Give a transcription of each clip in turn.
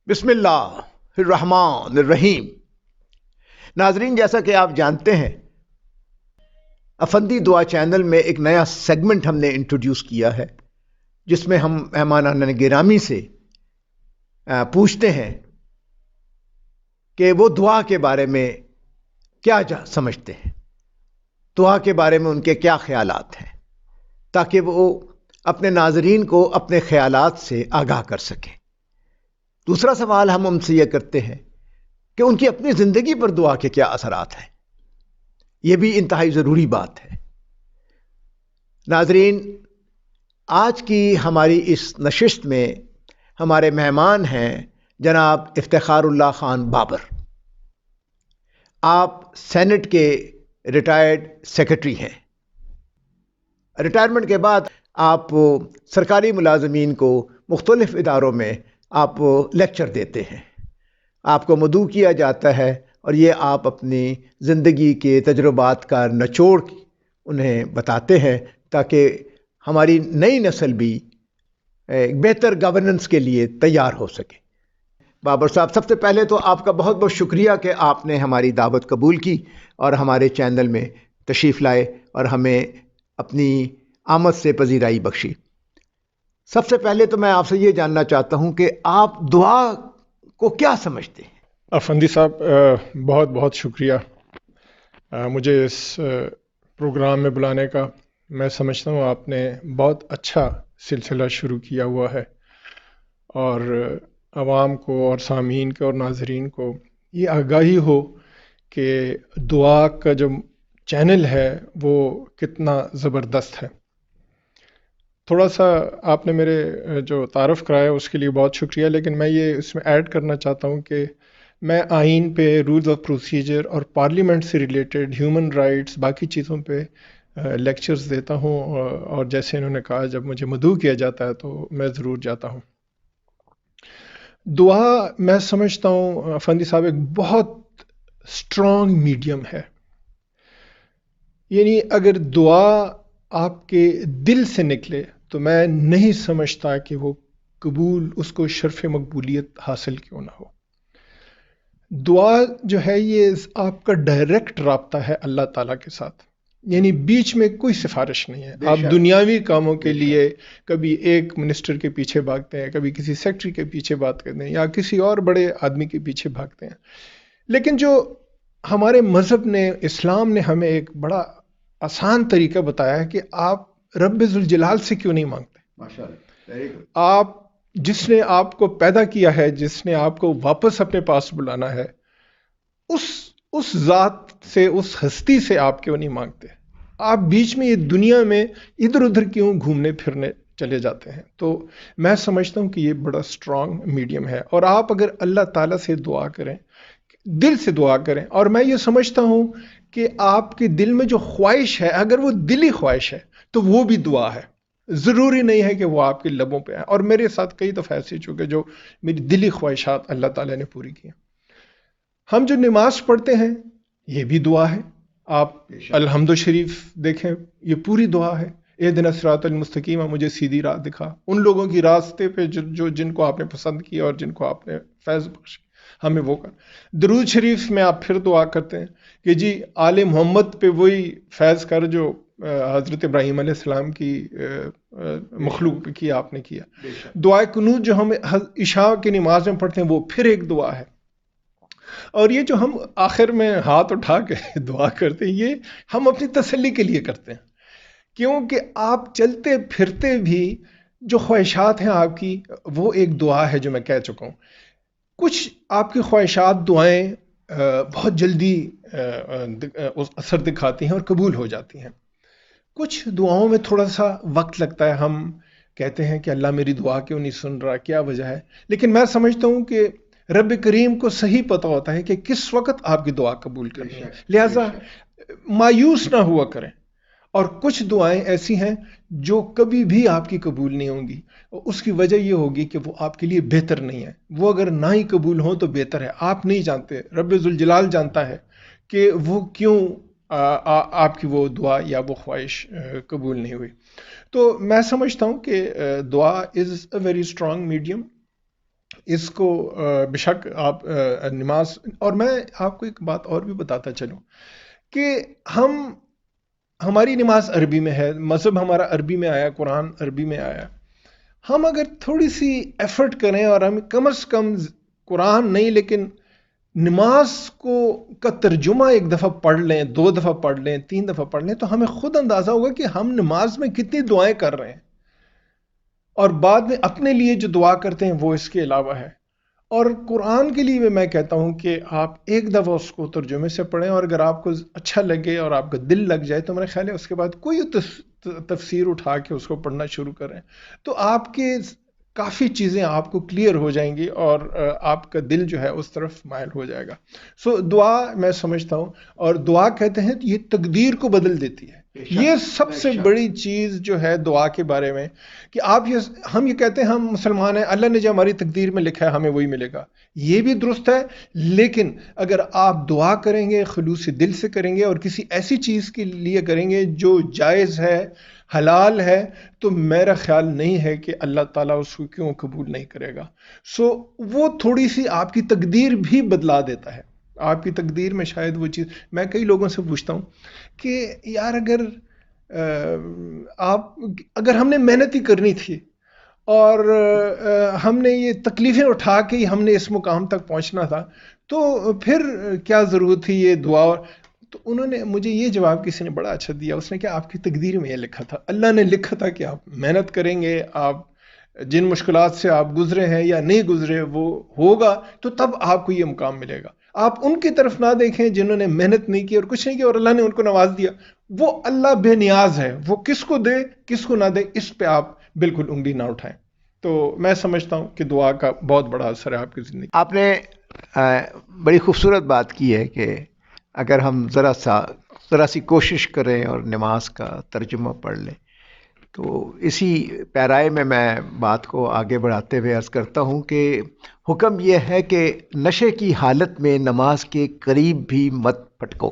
بسم اللہ الرحمن الرحیم۔ ناظرین، جیسا کہ آپ جانتے ہیں، افندی دعا چینل میں ایک نیا سیگمنٹ ہم نے انٹروڈیوس کیا ہے، جس میں ہم مہمانان گرامی سے پوچھتے ہیں کہ وہ دعا کے بارے میں کیا سمجھتے ہیں، دعا کے بارے میں ان کے کیا خیالات ہیں، تاکہ وہ اپنے ناظرین کو اپنے خیالات سے آگاہ کر سکیں۔ دوسرا سوال ہم ان سے یہ کرتے ہیں کہ ان کی اپنی زندگی پر دعا کے کیا اثرات ہیں۔ یہ بھی انتہائی ضروری بات ہے۔ ناظرین، آج کی ہماری اس نشست میں ہمارے مہمان ہیں جناب افتخار اللہ خان بابر۔ آپ سینٹ کے ریٹائرڈ سیکرٹری ہیں۔ ریٹائرمنٹ کے بعد آپ سرکاری ملازمین کو مختلف اداروں میں آپ لیکچر دیتے ہیں، آپ کو مدعو کیا جاتا ہے، اور یہ آپ اپنی زندگی کے تجربات کا نچوڑ انہیں بتاتے ہیں تاکہ ہماری نئی نسل بھی بہتر گورننس کے لیے تیار ہو سکے۔ بابر صاحب، سب سے پہلے تو آپ کا بہت بہت شکریہ کہ آپ نے ہماری دعوت قبول کی اور ہمارے چینل میں تشریف لائے اور ہمیں اپنی آمد سے پذیرائی بخشی۔ سب سے پہلے تو میں آپ سے یہ جاننا چاہتا ہوں کہ آپ دعا کو کیا سمجھتے ہیں؟ افندی صاحب، بہت بہت شکریہ مجھے اس پروگرام میں بلانے کا۔ میں سمجھتا ہوں آپ نے بہت اچھا سلسلہ شروع کیا ہوا ہے، اور عوام کو اور سامعین کو اور ناظرین کو یہ آگاہی ہو کہ دعا کا جو چینل ہے وہ کتنا زبردست ہے۔ تھوڑا سا آپ نے میرے جو تعارف کرایا اس کے لیے بہت شکریہ، لیکن میں یہ اس میں ایڈ کرنا چاہتا ہوں کہ میں آئین پہ، رولز آف پروسیجر اور پارلیمنٹ سے ریلیٹڈ ہیومن رائٹس، باقی چیزوں پہ لیکچرز دیتا ہوں، اور جیسے انہوں نے کہا جب مجھے مدعو کیا جاتا ہے تو میں ضرور جاتا ہوں۔ دعا میں سمجھتا ہوں افندی صاحب ایک بہت اسٹرانگ میڈیم ہے۔ یعنی اگر دعا آپ کے دل سے نکلے تو میں نہیں سمجھتا کہ وہ قبول، اس کو شرف مقبولیت حاصل کیوں نہ ہو۔ دعا جو ہے یہ آپ کا ڈائریکٹ رابطہ ہے اللہ تعالیٰ کے ساتھ، یعنی بیچ میں کوئی سفارش نہیں ہے۔ آپ دنیاوی کاموں کے لیے کبھی ایک منسٹر کے پیچھے بھاگتے ہیں، کبھی کسی سیکٹری کے پیچھے بات کرتے ہیں، یا کسی اور بڑے آدمی کے پیچھے بھاگتے ہیں، لیکن جو ہمارے مذہب نے، اسلام نے ہمیں ایک بڑا آسان طریقہ بتایا ہے کہ آپ رب ذوالجلال سے کیوں نہیں مانگتے۔ آپ جس نے آپ کو پیدا کیا ہے، جس نے آپ کو واپس اپنے پاس بلانا ہے، اس ذات سے، اس ہستی سے آپ کیوں نہیں مانگتے؟ آپ بیچ میں یہ دنیا میں ادھر ادھر کیوں گھومنے پھرنے چلے جاتے ہیں؟ تو میں سمجھتا ہوں کہ یہ بڑا اسٹرانگ میڈیم ہے، اور آپ اگر اللہ تعالیٰ سے دعا کریں، دل سے دعا کریں، اور میں یہ سمجھتا ہوں کہ آپ کے دل میں جو خواہش ہے، اگر وہ دلی خواہش ہے تو وہ بھی دعا ہے۔ ضروری نہیں ہے کہ وہ آپ کے لبوں پہ ہے، اور میرے ساتھ کئی دفعہ ایسے چکے جو میری دلی خواہشات اللہ تعالیٰ نے پوری کی۔ ہم جو نماز پڑھتے ہیں یہ بھی دعا ہے۔ آپ الحمد شریف دیکھیں، یہ پوری دعا ہے۔ اہدنا الصراط المستقیم، مجھے سیدھی راہ دکھا، ان لوگوں کی راستے پہ جن کو آپ نے پسند کیا اور جن کو آپ نے فیض بخشی، ہمیں وہ کر۔ درود شریف میں آپ پھر دعا کرتے ہیں کہ جی آل محمد پہ وہی فیض کر جو حضرت ابراہیم علیہ السلام کی مخلوق کی آپ نے کیا۔ دعائے قنوت جو ہم عشاء کی نماز میں پڑھتے ہیں وہ پھر ایک دعا ہے۔ اور یہ جو ہم آخر میں ہاتھ اٹھا کے دعا کرتے ہیں، یہ ہم اپنی تسلی کے لیے کرتے ہیں، کیونکہ آپ چلتے پھرتے بھی جو خواہشات ہیں آپ کی، وہ ایک دعا ہے جو میں کہہ چکا ہوں۔ کچھ آپ کی خواہشات، دعائیں بہت جلدی اثر دکھاتی ہیں اور قبول ہو جاتی ہیں۔ کچھ دعاؤں میں تھوڑا سا وقت لگتا ہے، ہم کہتے ہیں کہ اللہ میری دعا کیوں نہیں سن رہا، کیا وجہ ہے؟ لیکن میں سمجھتا ہوں کہ رب کریم کو صحیح پتہ ہوتا ہے کہ کس وقت آپ کی دعا قبول کرنی ہے، لہٰذا مایوس نہ ہوا کریں۔ اور کچھ دعائیں ایسی ہیں جو کبھی بھی آپ کی قبول نہیں ہوں گی، اس کی وجہ یہ ہوگی کہ وہ آپ کے لیے بہتر نہیں ہے۔ وہ اگر نہ ہی قبول ہوں تو بہتر ہے، آپ نہیں جانتے، رب ذوالجلال جانتا ہے کہ وہ کیوں آپ کی وہ دعا یا وہ خواہش قبول نہیں ہوئی۔ تو میں سمجھتا ہوں کہ دعا از اے ویری اسٹرانگ میڈیم، اس کو بشک آپ نماز، اور میں آپ کو ایک بات اور بھی بتاتا چلوں کہ ہماری نماز عربی میں ہے، مذہب ہمارا عربی میں آیا، قرآن عربی میں آیا. ہم اگر تھوڑی سی ایفرٹ کریں اور ہم کم از کم قرآن نہیں لیکن نماز کا ترجمہ ایک دفعہ پڑھ لیں، 2 دفعہ پڑھ لیں، 3 دفعہ پڑھ لیں، تو ہمیں خود اندازہ ہوگا کہ ہم نماز میں کتنی دعائیں کر رہے ہیں، اور بعد میں اپنے لیے جو دعا کرتے ہیں وہ اس کے علاوہ ہے. اور قرآن کے لیے میں کہتا ہوں کہ آپ ایک دفعہ اس کو ترجمے سے پڑھیں، اور اگر آپ کو اچھا لگے اور آپ کا دل لگ جائے تو میرا خیال ہے اس کے بعد کوئی تفسیر اٹھا کے اس کو پڑھنا شروع کریں، تو آپ کے کافی چیزیں آپ کو کلیئر ہو جائیں گی اور آپ کا دل جو ہے اس طرف مائل ہو جائے گا. دعا میں سمجھتا ہوں، اور دعا کہتے ہیں یہ تقدیر کو بدل دیتی ہے. یہ سب سے بڑی چیز جو ہے دعا کے بارے میں کہ ہم یہ کہتے ہیں ہم مسلمان ہیں، اللہ نے جو ہماری تقدیر میں لکھا ہے ہمیں وہی ملے گا، یہ بھی درست ہے. لیکن اگر آپ دعا کریں گے، خلوص دل سے کریں گے، اور کسی ایسی چیز کے لیے کریں گے جو جائز ہے، حلال ہے، تو میرا خیال نہیں ہے کہ اللہ تعالیٰ اس کو کیوں قبول نہیں کرے گا. وہ تھوڑی سی آپ کی تقدیر بھی بدلا دیتا ہے. آپ کی تقدیر میں شاید وہ چیز، میں کئی لوگوں سے پوچھتا ہوں کہ یار اگر ہم نے محنت ہی کرنی تھی اور ہم نے یہ تکلیفیں اٹھا کے ہم نے اس مقام تک پہنچنا تھا، تو پھر کیا ضرورت تھی یہ دعا؟ تو انہوں نے مجھے یہ جواب کسی نے بڑا اچھا دیا، اس نے کہ آپ کی تقدیر میں یہ لکھا تھا، اللہ نے لکھا تھا کہ آپ محنت کریں گے، آپ جن مشکلات سے آپ گزرے ہیں یا نہیں گزرے وہ ہوگا، تو تب آپ کو یہ مقام ملے گا. آپ ان کی طرف نہ دیکھیں جنہوں نے محنت نہیں کی اور کچھ نہیں کیا اور اللہ نے ان کو نواز دیا. وہ اللہ بے نیاز ہے، وہ کس کو دے کس کو نہ دے اس پہ آپ بالکل انگلی نہ اٹھائیں. تو میں سمجھتا ہوں کہ دعا کا بہت بڑا اثر ہے آپ کی زندگی. آپ نے بڑی خوبصورت بات کی ہے کہ اگر ہم ذرا سی کوشش کریں اور نماز کا ترجمہ پڑھ لیں، تو اسی پیرائے میں بات کو آگے بڑھاتے ہوئے عرض کرتا ہوں کہ حکم یہ ہے کہ نشے کی حالت میں نماز کے قریب بھی مت پھٹکو.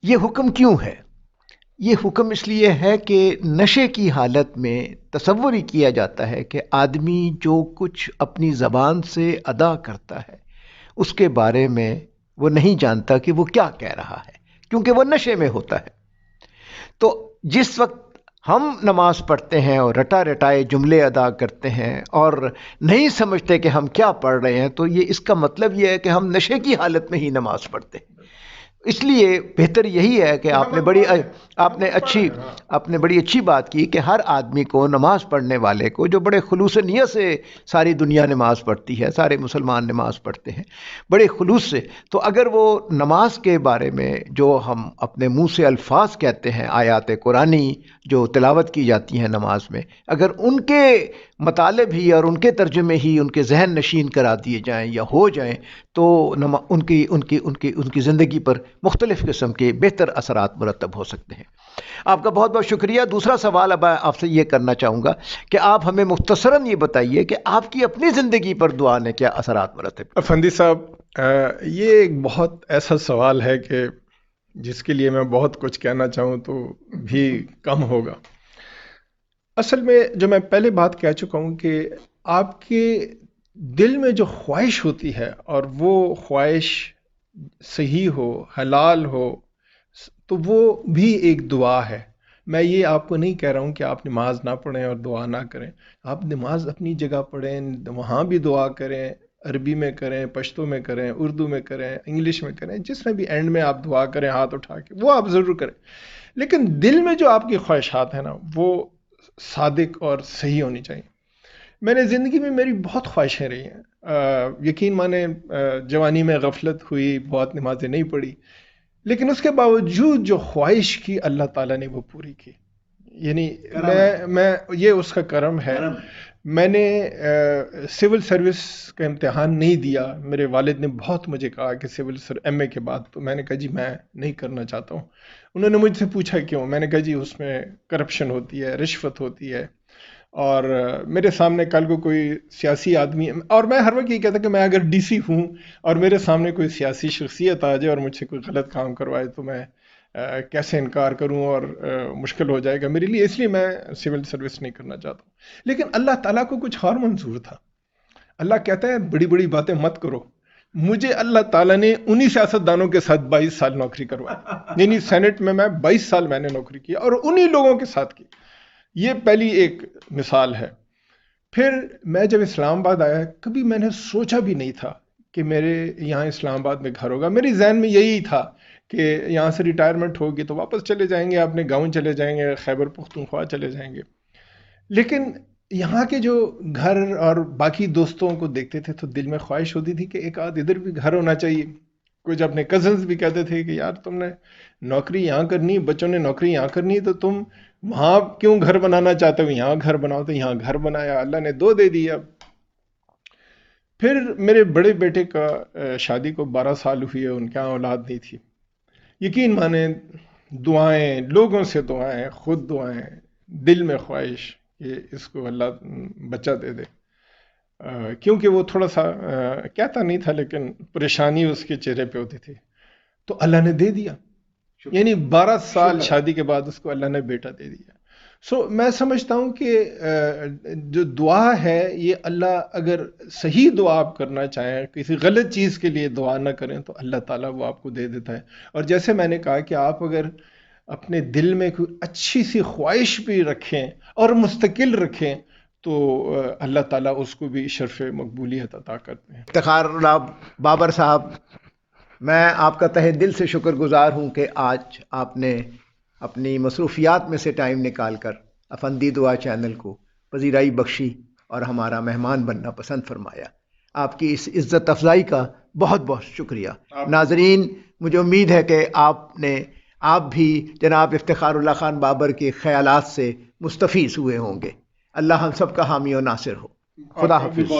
یہ حکم کیوں ہے؟ یہ حکم اس لیے ہے کہ نشے کی حالت میں تصور ہی کیا جاتا ہے کہ آدمی جو کچھ اپنی زبان سے ادا کرتا ہے اس کے بارے میں وہ نہیں جانتا کہ وہ کیا کہہ رہا ہے، کیونکہ وہ نشے میں ہوتا ہے. تو جس وقت ہم نماز پڑھتے ہیں اور رٹا رٹائے جملے ادا کرتے ہیں اور نہیں سمجھتے کہ ہم کیا پڑھ رہے ہیں، تو اس کا مطلب یہ ہے کہ ہم نشے کی حالت میں ہی نماز پڑھتے ہیں. اس لیے بہتر یہی ہے کہ آپ نے بڑی اچھی بات کی کہ ہر آدمی کو، نماز پڑھنے والے کو، جو بڑے خلوص نیت سے ساری دنیا نماز پڑھتی ہے، سارے مسلمان نماز پڑھتے ہیں بڑے خلوص سے، تو اگر وہ نماز کے بارے میں جو ہم اپنے منہ سے الفاظ کہتے ہیں، آیات قرآنی جو تلاوت کی جاتی ہیں نماز میں، اگر ان کے مطالب ہی اور ان کے ترجمے ہی ان کے ذہن نشین کرا دیے جائیں یا ہو جائیں، تو ان کی زندگی پر مختلف قسم کے بہتر اثرات مرتب ہو سکتے ہیں. آپ کا بہت بہت شکریہ. دوسرا سوال اب آپ سے یہ کرنا چاہوں گا کہ آپ ہمیں مختصراً یہ بتائیے کہ آپ کی اپنی زندگی پر دعا نے کیا اثرات مرتب کیے؟ افندی صاحب، یہ ایک بہت ایسا سوال ہے کہ جس کے لیے میں بہت کچھ کہنا چاہوں تو بھی کم ہوگا. اصل میں جو میں پہلے بات کہہ چکا ہوں کہ آپ کے دل میں جو خواہش ہوتی ہے اور وہ خواہش صحیح ہو، حلال ہو، تو وہ بھی ایک دعا ہے. میں یہ آپ کو نہیں کہہ رہا ہوں کہ آپ نماز نہ پڑھیں اور دعا نہ کریں. آپ نماز اپنی جگہ پڑھیں، وہاں بھی دعا کریں، عربی میں کریں، پشتو میں کریں، اردو میں کریں، انگلش میں کریں، جس میں بھی اینڈ میں آپ دعا کریں ہاتھ اٹھا کے، وہ آپ ضرور کریں. لیکن دل میں جو آپ کی خواہشات ہیں نا، وہ صادق اور صحیح ہونی چاہیے. میں نے زندگی میں میری بہت خواہشیں رہی ہیں. یقین مانے جوانی میں غفلت ہوئی، بہت نمازیں نہیں پڑھی، لیکن اس کے باوجود جو خواہش کی اللہ تعالیٰ نے وہ پوری کی. یعنی میں یہ اس کا کرم ہے. میں نے سول سروس کا امتحان نہیں دیا. میرے والد نے بہت مجھے کہا کہ سول ایم اے کے بعد، تو میں نے کہا جی میں نہیں کرنا چاہتا ہوں. انہوں نے مجھ سے پوچھا کیوں؟ میں نے کہا جی اس میں کرپشن ہوتی ہے، رشوت ہوتی ہے، اور میرے سامنے کل کو کوئی سیاسی آدمی، اور میں ہر وقت یہ کہتا کہ میں اگر ڈی سی ہوں اور میرے سامنے کوئی سیاسی شخصیت آ جائے اور مجھ سے کوئی غلط کام کروائے تو میں کیسے انکار کروں، اور مشکل ہو جائے گا میرے لیے. اس لیے میں سول سروس نہیں کرنا چاہتا ہوں. لیکن اللہ تعالیٰ کو کچھ اور منظور تھا. اللہ کہتا ہے بڑی بڑی باتیں مت کرو. مجھے اللہ تعالیٰ نے انہی سیاستدانوں کے ساتھ 22 سال نوکری کروائی. یعنی سینٹ میں 22 سال میں نے نوکری کی اور انہی لوگوں کے ساتھ کی. یہ پہلی ایک مثال ہے. پھر میں جب اسلام آباد آیا, کبھی میں نے سوچا بھی نہیں تھا کہ میرے یہاں اسلام آباد میں گھر ہوگا. میری ذہن میں یہی تھا کہ یہاں سے ریٹائرمنٹ ہوگی تو واپس چلے جائیں گے, اپنے گاؤں چلے جائیں گے, خیبر پختونخوا چلے جائیں گے. لیکن یہاں کے جو گھر اور باقی دوستوں کو دیکھتے تھے تو دل میں خواہش ہوتی تھی کہ ایک آدھ ادھر بھی گھر ہونا چاہیے. کچھ اپنے کزنز بھی کہتے تھے کہ یار تم نے نوکری یہاں کرنی, بچوں نے نوکری یہاں کرنی, تو تم وہاں کیوں گھر بنانا چاہتے ہو, یہاں گھر بناؤ. تو یہاں گھر بنایا, اللہ نے 2 دے دیا. پھر میرے بڑے بیٹے کا شادی کو 12 سال ہوئی ہے, ان کے یہاں اولاد نہیں تھی. یقین مانیں دعائیں, لوگوں سے دعائیں, خود دعائیں, دل میں خواہش کہ اس کو اللہ بچہ دے دے. کیونکہ وہ تھوڑا سا کہتا نہیں تھا لیکن پریشانی اس کے چہرے پہ ہوتی تھی. تو اللہ نے دے دیا. یعنی 12 سال شادی کے بعد اس کو اللہ نے بیٹا دے دیا. میں سمجھتا ہوں کہ جو دعا ہے یہ اللہ, اگر صحیح دعا آپ کرنا چاہیں, کسی غلط چیز کے لیے دعا نہ کریں تو اللہ تعالیٰ وہ آپ کو دے دیتا ہے. اور جیسے میں نے کہا کہ آپ اگر اپنے دل میں کوئی اچھی سی خواہش بھی رکھیں اور مستقل رکھیں تو اللہ تعالیٰ اس کو بھی شرف مقبولیت عطا کرتے ہیں. افتخار اللہ بابر صاحب, میں آپ کا تہہ دل سے شکر گزار ہوں کہ آج آپ نے اپنی مصروفیات میں سے ٹائم نکال کر افندی دعا چینل کو پذیرائی بخشی اور ہمارا مہمان بننا پسند فرمایا. آپ کی اس عزت افزائی کا بہت بہت شکریہ. ناظرین, مجھے امید ہے کہ آپ بھی جناب افتخار اللہ خان بابر کے خیالات سے مستفیض ہوئے ہوں گے. اللہ ہم سب کا حامی و ناصر ہو. خدا حافظ.